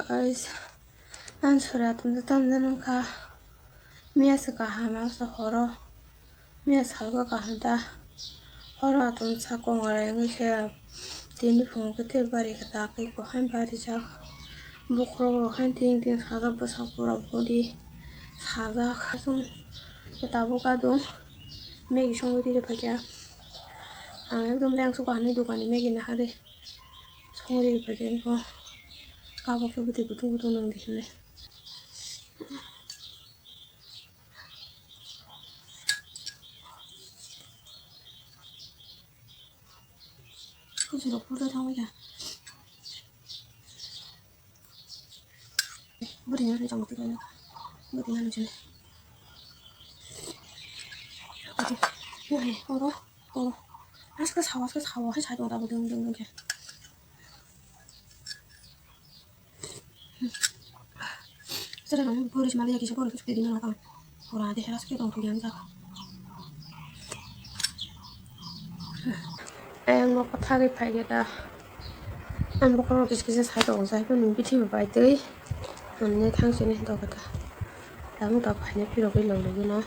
guys. I'm sorry I'm tamdan ka mias ka hama sa horo mias halga ka handa horo atun sa ko ngare ngi tini phone ko te bari ka ta ko han bari ja bukro han ting ting saga basa pura body saga khasum kitabu ka do megi songo dire bhaja ekdom lang su ka ni dukani megi na hare songo dire bhaja ko ka ba ke buti butu butu nang dikhle 그지로 불러당이야. 머리 나를 좀 어떻게 하냐? 머리 나는 전에. 어디? 뭐해? 얼어? 아스가 사와, 한 사도 나고 등등등 게. 저래가 버리지 말라 얘기 좀 버리고 싶게 되는 거다. 뭐라 돼? 해라서 깨도 그게 안 자가. em nó có thay cái phải cái ta em có cái sai đồ sai cái mình biết thêm vài tới mình như thang trên này đâu cái ta đám tao phải nhớ cái cái lần này nó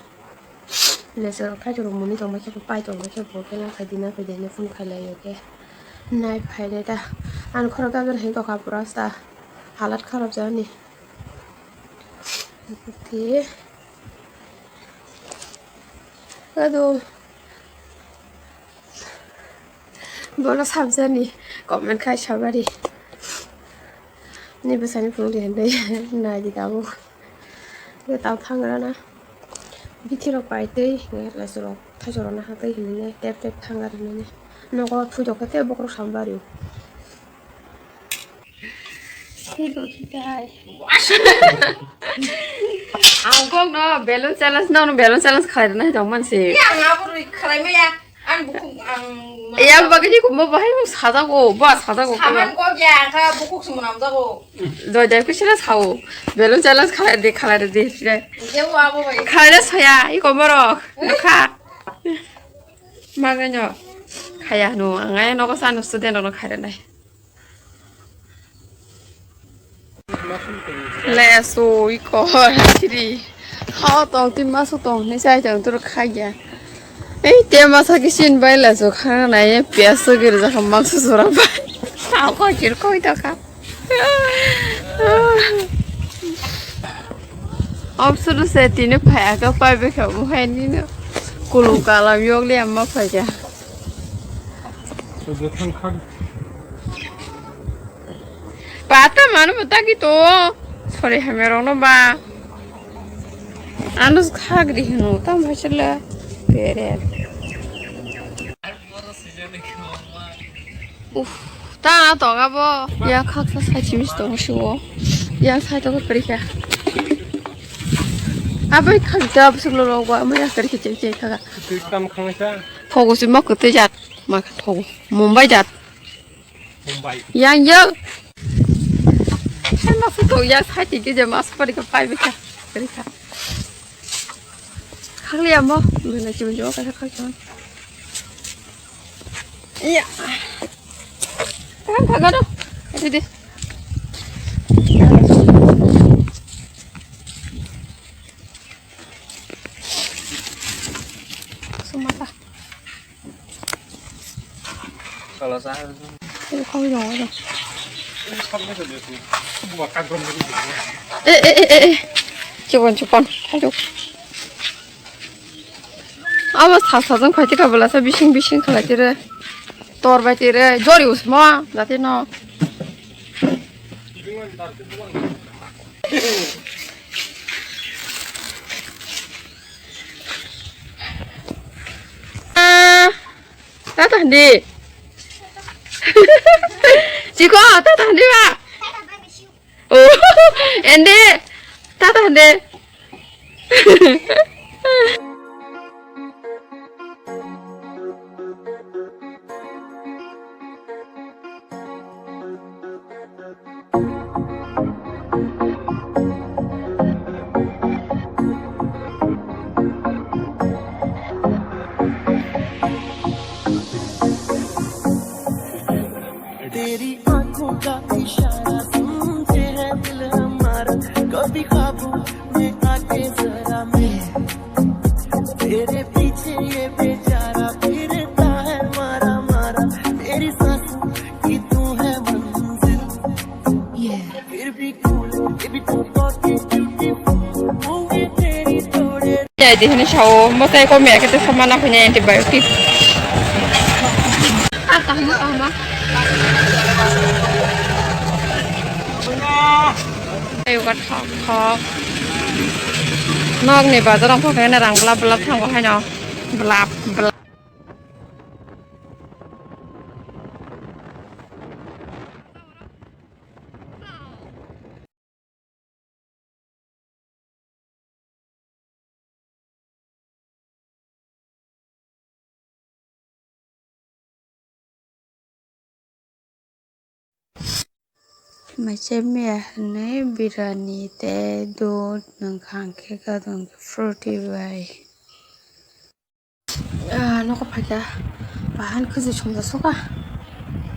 lấy giờ thay cho mình trong mấy cái bài trong mấy cái bộ cái nó phải đi nó phải để nó phun khai lại cái này phải đấy ta anh có cái cái hình có cả brasta halat kharab जाए नहीं thế cái đồ Bola samsani comment khai chabari ni besani phung den dei na ji tabu ke taw thang ra na bithi ro pai tei nge la soro tha soro na ha tei ni tep tep thang ra ni no ko thu jo ka te bokro sambari hello kitai ang kong no balloon challenge khai na jong man se ya ngaburu khai me ya an bukung ang 야, 바가지 뭐 해면 사자고, 사자고. 사만 거기야, 가 북국 수문 남자고. 너 내가 싫어 사오. 멜론 잘라서 가야 돼. 이제 와보 봐. 가야서야 이거 뭐로? 가. 막은요. 가야 너 안가야 너가 사는 수대 너는 가려나. 레소 이거 하시리. 하도 뒷마수도 내 사이 정도로 가야. Ê, tiêm mà sao cái xin bay là số khang này bé sơ cái ra không mang số ra bay, sao có chuyện coi đâu cả, ông số đó sẽ tin nó phải cái bay về không hay đi nữa, cô lục cả làm việc liền mà phải chứ, bà ta mà nó bắt cái tổ, sorry hai mẹ nó ba, anh nó khác đi nó, tao phải chơi là Pere. 다 더 가봐. 야, 각자 사진 너무 쉬워. 야, 사이도 그렇게. 아버지 각자 무슨 로고 뭐야 그렇게 쟁쟁하가. 깜 강사. 보고 좀 먹고 뜨자. 막 보고. 몸바이 잣. 몸바이. 양역. 할마스 도야 사이도 이제 마스퍼리가 빨리까. 그러니까. 칼리야 뭐 맨날 기분 좋아 가서 칼죠. 이야. 가가도. 어디디. 수마다. Kalau saya 이거 거기 나와요. 컴퓨터 되고 뭐 깜깜 거리고. 에에에에. 저번 가족. 아마 사사정 파티가 몰라서 비싱 칼라티를 또르바티를 조리 웃마 나티노 아 따뜻한데 지금 따뜻한데 와 오 엔데 따뜻한데 तेरी आंखों का इशारा सुनते हैं दिल कभी ख्वाबों में आके जरा मैं तेरे पीछे ये बेचारा फिरता है मारा मारा तेरी सांसों की तू है मंजिल फिर भी कूल ये भी तू बहुत ब्यूटीफुल होंगे तेरी थोड़े Jadi di sini show, mau saya komen kita sama anak punya antibiotik. Apa mau apa? Ayo kan kok. Nong nih, baca orang pakai nerang belap tang kok hanya belap. ไม่ใช่เมียในบิรานีแต่ดูหนังข้างแค่ก็ต้องฟรุตตี้ไว้นกพักยาบ้านคือจะชมจะสุกอ่ะ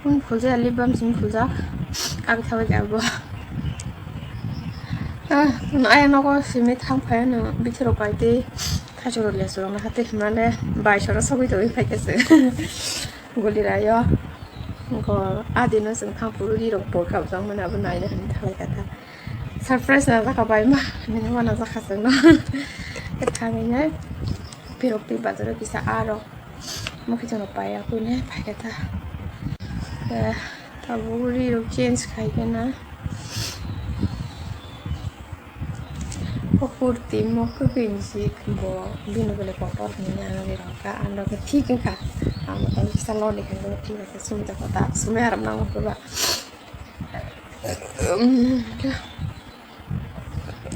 คุณผู้ชายรีบบัมซิมผู้ชายอาบิทาวกันบ่นายนกสิมิทางไปนะบิทโรไปดีถ้าจะรู้เลยสุดนะฮัตติมันเลยบ่ายชรสกุยตัวอีกไปกันสิกุลีรายอก็อาดินซึ่งทางผู้รู้ดีเราปวดขับจังมันแบบไหนเนี่ยทำอะไรกันท่าเซอร์ไพรส์นะจะเข้าไปมาไม่รู้ว่าน่าจะขัดสักนะก็ทางนี้พี่รบปีบัตรเราพิซซ่าอาร์เราไม่คิดจะเราไปอ่ะคุณเนี่ยไปกันท่าถ้าผู้รู้ดีเราเชนส์ใครกันนะพอพูดตีมก็คือสิบ่บินไปเลยปอดนี่นะเราเราก็อันเราก็ที่กันค่ะมาตอนที่ซาลอนนี่กันก็ที่ก็สุ่มจะก็ตาสุ่มแม่รำนางก็ว่า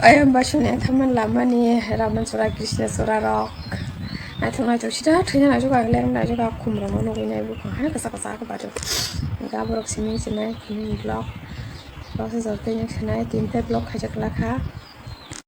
ไอ้บ้านชนเนี่ยทำมันลามันนี่รามันสุราคริสต์สุราร็อกไอ้ทั้งนั้นจะชิดาทุกอย่างจะก็เล่นได้จะก็คุมเราโน้นนี่บุกให้ก็สักก็บ้าจ้ะก็บล็อกซิมิงใช่ไหมคุมบล็อกบล็อกที่จะเป็นยังไงทีมเตะบล็อกให้จักราคา